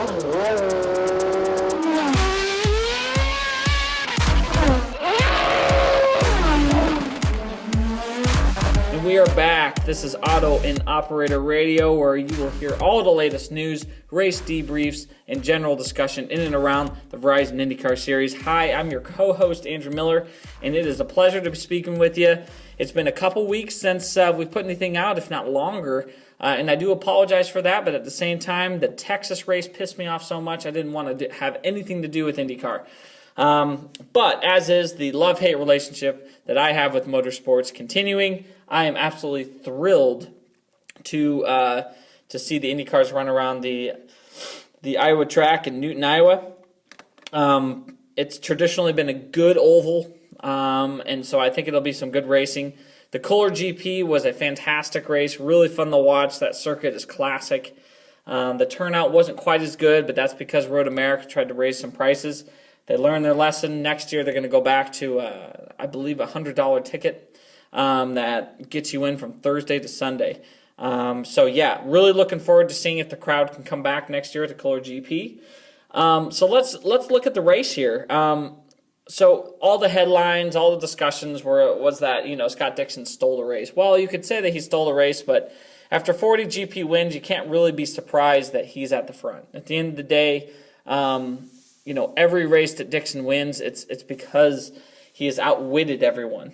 We are back. This is Auto and Operator Radio, where you will hear all the latest news, race debriefs, and general discussion in and around the Verizon IndyCar Series. Hi, I'm your co-host, Andrew Miller, and it is a pleasure to be speaking with you. It's been a couple weeks since we've put anything out, if not longer, and I do apologize for that, but at the same time, the Texas race pissed me off so much I didn't want to have anything to do with IndyCar. But as is the love-hate relationship that I have with motorsports continuing, I am absolutely thrilled to see the IndyCars run around the Iowa track in Newton, Iowa. It's traditionally been a good oval, and so I think it'll be some good racing. The Kohler GP was a fantastic race, really fun to watch. That circuit is classic. The turnout wasn't quite as good, but that's because Road America tried to raise some prices. They learned their lesson. Next year they're going to go back to, I believe, a $100 ticket that gets you in from Thursday to Sunday. So yeah, really looking forward to seeing if the crowd can come back next year at the Kohler GP. So let's look at the race here. So all the headlines, all the discussions was that Scott Dixon stole the race. Well, you could say that he stole the race, but after 40 GP wins, you can't really be surprised that he's at the front. At the end of the day, every race that Dixon wins, it's because he has outwitted everyone.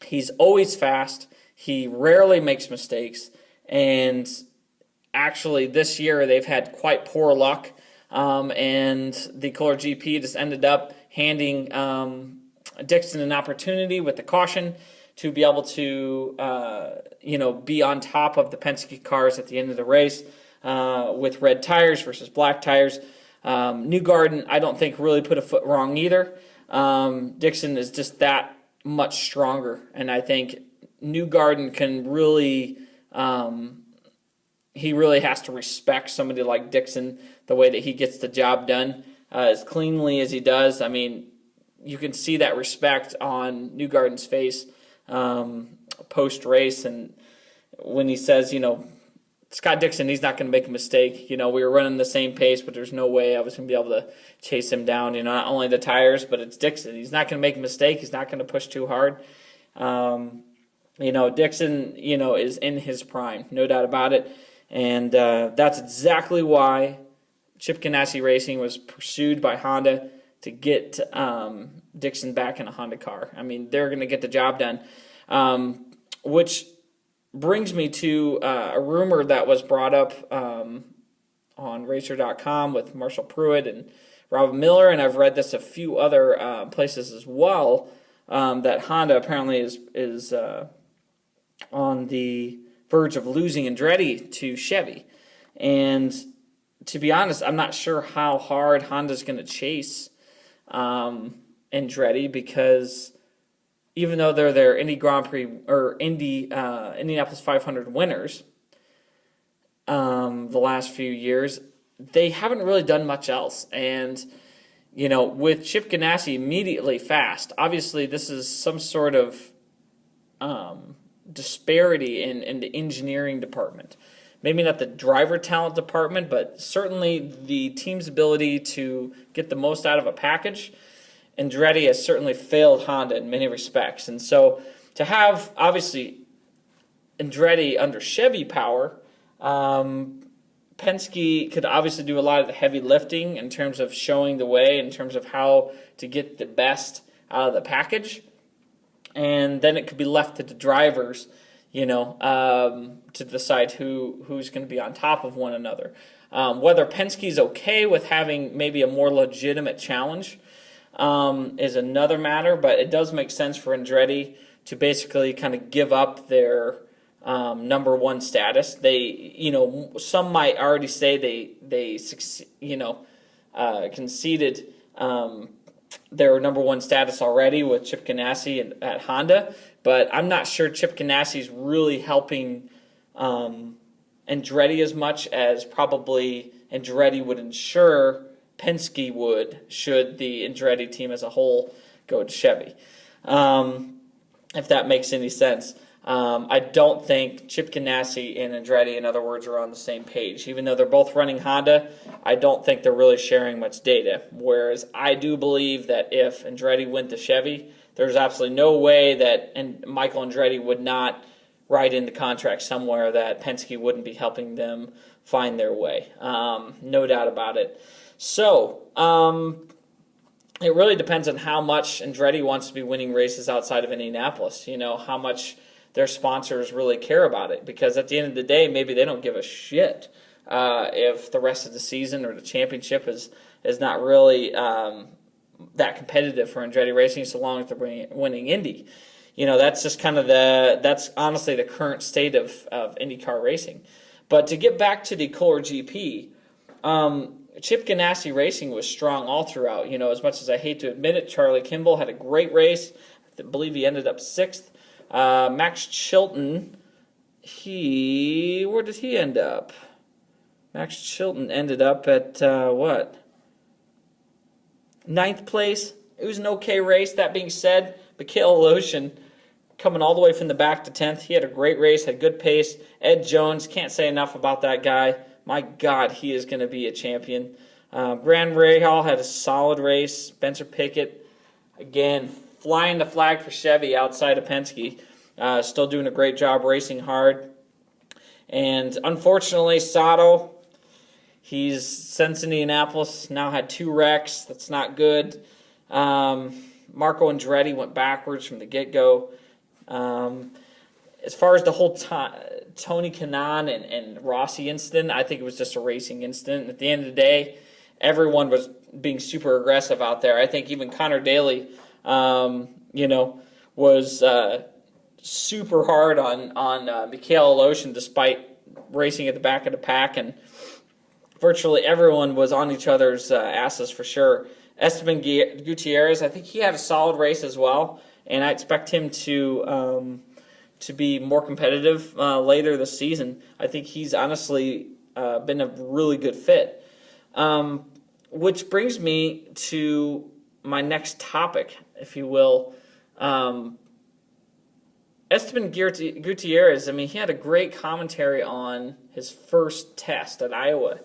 He's always fast. He rarely makes mistakes, and actually this year they've had quite poor luck. And the Kohler GP just ended up handing Dixon an opportunity with the caution to be able to be on top of the Penske cars at the end of the race with red tires versus black tires. Newgarden, I don't think, really put a foot wrong either. Dixon is just that much stronger, and I think Newgarden can really, he really has to respect somebody like Dixon, the way that he gets the job done as cleanly as he does. I mean, you can see that respect on Newgarden's face post-race, and when he says, Scott Dixon, he's not going to make a mistake. We were running the same pace, but there's no way I was going to be able to chase him down. Not only the tires, but it's Dixon. He's not going to make a mistake. He's not going to push too hard. Dixon, is in his prime, no doubt about it. And that's exactly why Chip Ganassi Racing was pursued by Honda to get Dixon back in a Honda car. I mean, they're going to get the job done, which brings me to a rumor that was brought up on Racer.com with Marshall Pruitt and Robin Miller, and I've read this a few other places as well, that Honda apparently is on the verge of losing Andretti to Chevy. And to be honest, I'm not sure how hard Honda's going to chase Andretti, because even though they're their Indy Grand Prix or Indianapolis 500 winners the last few years, they haven't really done much else. And, with Chip Ganassi immediately fast, obviously this is some sort of disparity in the engineering department. Maybe not the driver talent department, but certainly the team's ability to get the most out of a package. Andretti has certainly failed Honda in many respects. And so to have, obviously, Andretti under Chevy power, Penske could obviously do a lot of the heavy lifting in terms of showing the way, in terms of how to get the best out of the package. And then it could be left to the drivers, to decide who's going to be on top of one another. Whether Penske's okay with having maybe a more legitimate challenge is another matter, but it does make sense for Andretti to basically kind of give up their number one status. They, some might already say they conceded their number one status already with Chip Ganassi at Honda, but I'm not sure Chip Ganassi's really helping Andretti as much as probably Andretti would ensure Penske would, should the Andretti team as a whole go to Chevy, if that makes any sense. I don't think Chip Ganassi and Andretti, in other words, are on the same page. Even though they're both running Honda, I don't think they're really sharing much data. Whereas I do believe that if Andretti went to Chevy, there's absolutely no way that Michael Andretti would not write in the contract somewhere that Penske wouldn't be helping them find their way. No doubt about it. So, it really depends on how much Andretti wants to be winning races outside of Indianapolis. How much their sponsors really care about it. Because at the end of the day, maybe they don't give a shit if the rest of the season or the championship is not really that competitive for Andretti Racing, so long as they're winning Indy. That's just kind of that's honestly the current state of IndyCar racing. But to get back to the Kohler GP, Chip Ganassi Racing was strong all throughout. As much as I hate to admit it, Charlie Kimball had a great race. I believe he ended up 6th. Max Chilton, where did he end up? Max Chilton ended up at, 9th place. It was an okay race. That being said, Mikhail Aleshin coming all the way from the back to 10th. He had a great race, had good pace. Ed Jones, can't say enough about that guy. My God, he is going to be a champion. Graham Rahal had a solid race. Spencer Pickett, again, flying the flag for Chevy outside of Penske. Still doing a great job racing hard. And unfortunately, Sato, he's since Indianapolis now had 2 wrecks. That's not good. Marco Andretti went backwards from the get-go. As far as the whole Tony Kanaan and Rossi incident, I think it was just a racing incident. At the end of the day, everyone was being super aggressive out there. I think even Connor Daly, was super hard on Mikhail Aleshin despite racing at the back of the pack, and virtually everyone was on each other's asses for sure. Esteban Gutierrez, I think he had a solid race as well, and I expect him to be more competitive later this season. I think he's honestly been a really good fit. Which brings me to my next topic, if you will. Esteban Gutierrez, he had a great commentary on his first test at Iowa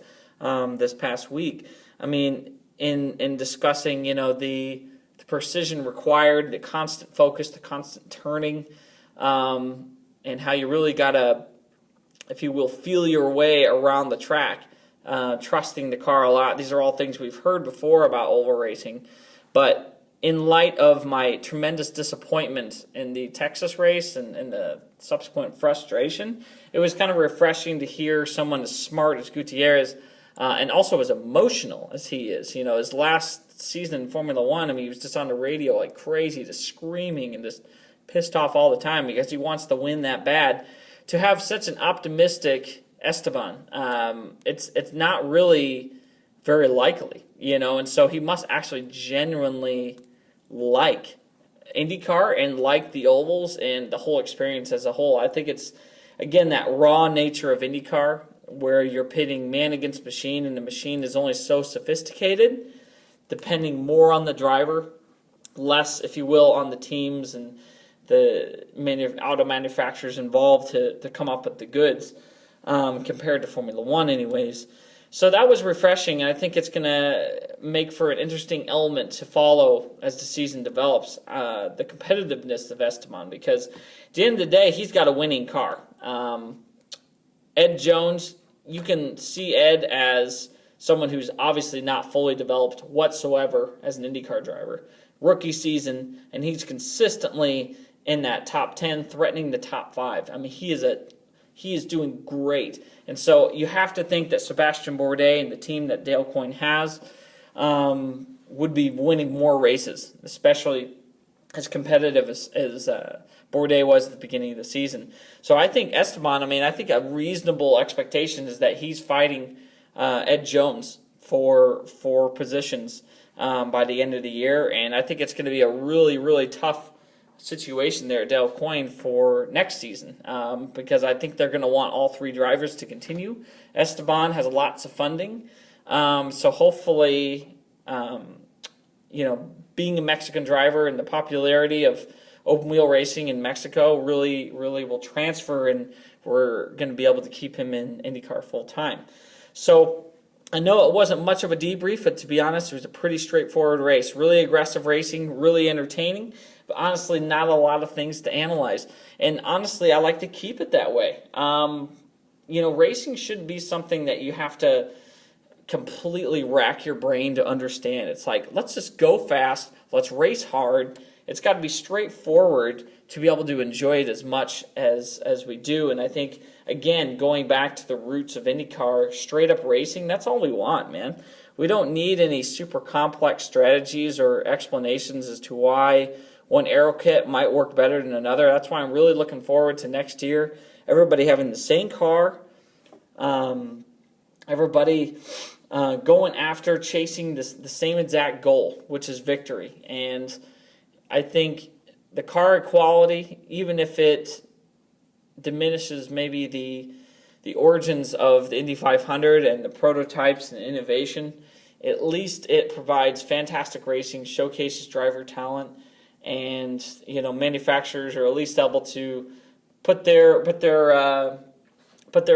this past week. In discussing, the precision required, the constant focus, the constant turning, and how you really got to, if you will, feel your way around the track, trusting the car a lot. These are all things we've heard before about oval racing. But in light of my tremendous disappointment in the Texas race and the subsequent frustration, it was kind of refreshing to hear someone as smart as Gutierrez and also as emotional as he is. His last season in Formula One, he was just on the radio like crazy, just screaming and just pissed off all the time because he wants to win that bad. To have such an optimistic Esteban, it's not really very likely, and so he must actually genuinely like IndyCar and like the ovals and the whole experience as a whole. I think it's, again, that raw nature of IndyCar where you're pitting man against machine, and the machine is only so sophisticated, depending more on the driver, less, if you will, on the teams and the auto manufacturers involved to come up with the goods, compared to Formula One anyways. So that was refreshing, and I think it's going to make for an interesting element to follow as the season develops, the competitiveness of Esteban, because at the end of the day, he's got a winning car. Ed Jones, you can see Ed as someone who's obviously not fully developed whatsoever as an IndyCar driver. Rookie season, and he's consistently in that top 10, threatening the top 5. He is doing great. And so you have to think that Sebastian Bourdais and the team that Dale Coyne has would be winning more races, especially as competitive as Bourdais was at the beginning of the season. So I think Esteban, I think a reasonable expectation is that he's fighting Ed Jones for positions by the end of the year. And I think it's going to be a really, really tough situation there at Dale Coyne for next season, because I think they're going to want all 3 drivers to continue. Esteban has lots of funding, so hopefully, being a Mexican driver and the popularity of open wheel racing in Mexico really will transfer, and we're going to be able to keep him in IndyCar full time. So I know it wasn't much of a debrief, but to be honest, it was a pretty straightforward race. Really aggressive racing, really entertaining, but honestly not a lot of things to analyze. And honestly, I like to keep it that way. Racing should be something that you have to completely rack your brain to understand. It's like, let's just go fast, let's race hard. It's got to be straightforward to be able to enjoy it as much as we do. And I think, again, going back to the roots of IndyCar, straight up racing, that's all we want, man. We don't need any super complex strategies or explanations as to why one aero kit might work better than another. That's why I'm really looking forward to next year. Everybody having the same car, everybody going after chasing the same exact goal, which is victory. And I think the car quality, even if it diminishes maybe the origins of the Indy 500 and the prototypes and innovation, at least it provides fantastic racing, showcases driver talent, and manufacturers are at least able to put their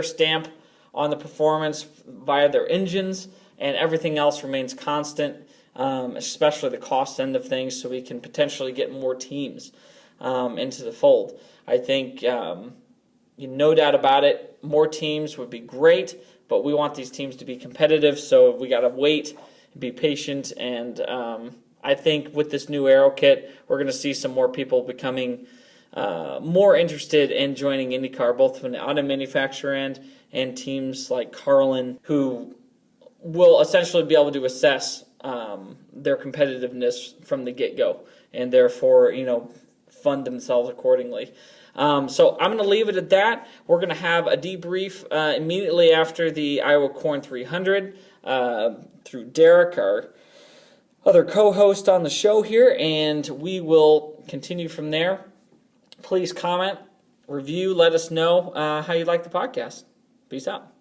stamp on the performance via their engines, and everything else remains constant, especially the cost end of things, so we can potentially get more teams into the fold. I think, no doubt about it, more teams would be great, but we want these teams to be competitive, so we got to wait, be patient, and I think with this new aero kit, we're going to see some more people becoming more interested in joining IndyCar, both from the auto manufacturer end and teams like Carlin, who will essentially be able to assess their competitiveness from the get-go, and therefore, fund themselves accordingly. So I'm going to leave it at that. We're going to have a debrief immediately after the Iowa Corn 300 through Derek, our other co-host on the show here, and we will continue from there. Please comment, review, let us know how you like the podcast. Peace out.